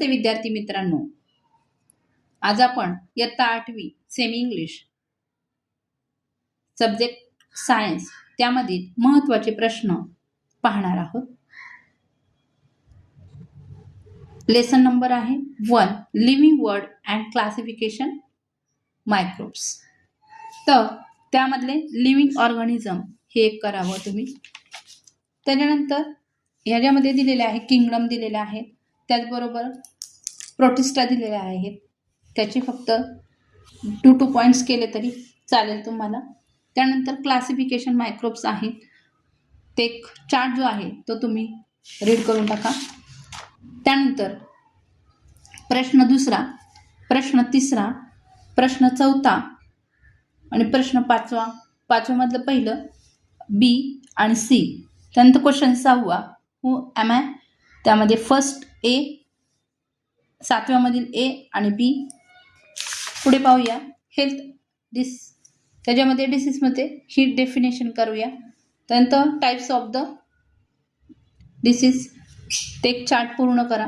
नमस्ते विद्यार्थी मित्रांनो, आज आपण इयत्ता 8वी सेमी इंग्लिश सब्जेक्ट सायन्स त्यामधील महत्त्वाचे प्रश्न पाहणार आहोत। लेसन नंबर आहे 1 living word and classification microbes. तर त्यामधले लिव्हिंग ऑर्गॅनिझम हे एक करावं तुम्ही। त्यानंतर ह्याच्यामध्ये दिलेले आहे किंगडम दिलेले आहेत, त्याचबरोबर प्रोटिस्टा दिलेले आहेत। त्याचे फक्त 2 पॉइंट्स केले तरी चालेल तुम्हाला। त्यानंतर क्लासिफिकेशन मायक्रोब्स आहे, ते एक चार्ट जो आहे तो तुम्ही रीड करून टाका। त्यानंतर प्रश्न दुसरा, प्रश्न तिसरा, प्रश्न चौथा आणि प्रश्न पाचवा मधलं पहिलं बी आणि सी। त्यानंतर क्वेश्चन 6 हु एम आय, त्यामध्ये फर्स्ट ए, 7व्या मधील ए आणि बी। पुढे पाहूया हेल्थ डिस, त्याच्यामध्ये डिसीजमध्ये ही डेफिनेशन करूया। त्यानंतर टाइप्स ऑफ द डिसीज, ते एक चार्ट पूर्ण करा।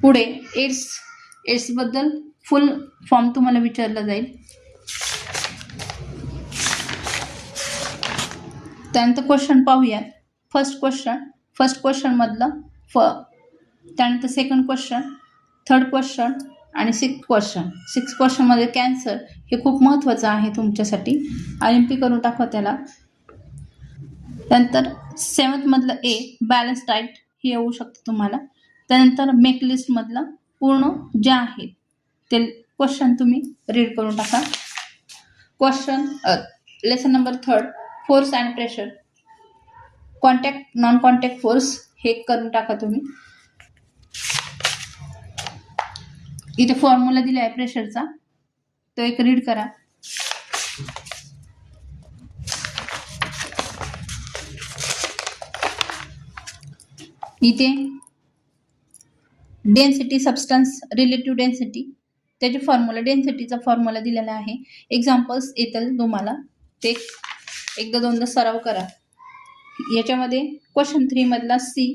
पुढे एड्स बद्दल फुल फॉर्म तुम्हाला विचारला जाईल। त्यानंतर क्वेश्चन पाहूया, फर्स्ट क्वेश्चन मधलं त्यानंतर सेकंड क्वेश्चन, थर्ड क्वेश्चन आणि सिक्स क्वेश्चन मध्ये कॅन्सर हे खूप महत्त्वाचं आहे तुमच्यासाठी, IMP करून टाका त्याला। त्यानंतर 7th मधलं ए बॅलन्स डाएट हे येऊ शकतं तुम्हाला। त्यानंतर मेक लिस्ट मधलं पूर्ण जे आहे ते क्वेश्चन तुम्ही रीड करून टाका। Question lesson number 3 force and pressure, contact non contact force हे करून टाका तुम्ही। इथे फॉर्म्युला दिला आहे प्रेशरचा, तो एक रीड करा। इथे डेन्सिटी सबस्टन्स रिलेटिव्ह डेन्सिटी, त्याचे फॉर्म्युला डेन्सिटीचा फॉर्म्युला दिलेला आहे। एक्झाम्पल्स येतील तुम्हाला, ते एकदा दोनदा सराव करा। याच्यामध्ये क्वेश्चन 3 मधला सी,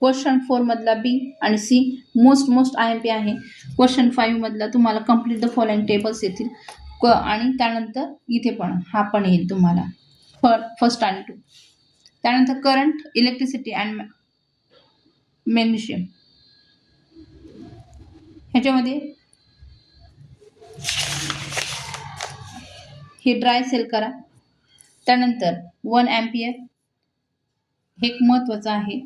क्वेश्चन 4 मधला बी आणि सी मोस्ट IMP आहे। क्वेश्चन 5 मधला तुम्हाला कंप्लीट द फॉलोइंग टेबल्स येतील आणि त्यानंतर इथे पण हा पण येईल तुम्हाला फर्स्ट आणि 2। त्यानंतर करंट, इलेक्ट्रिसिटी अँड मॅग्नेशियम, ह्याच्यामध्ये हे ड्राय सेल करा। त्यानंतर 1 एम्पियर हे एक महत्त्वाचं आहे।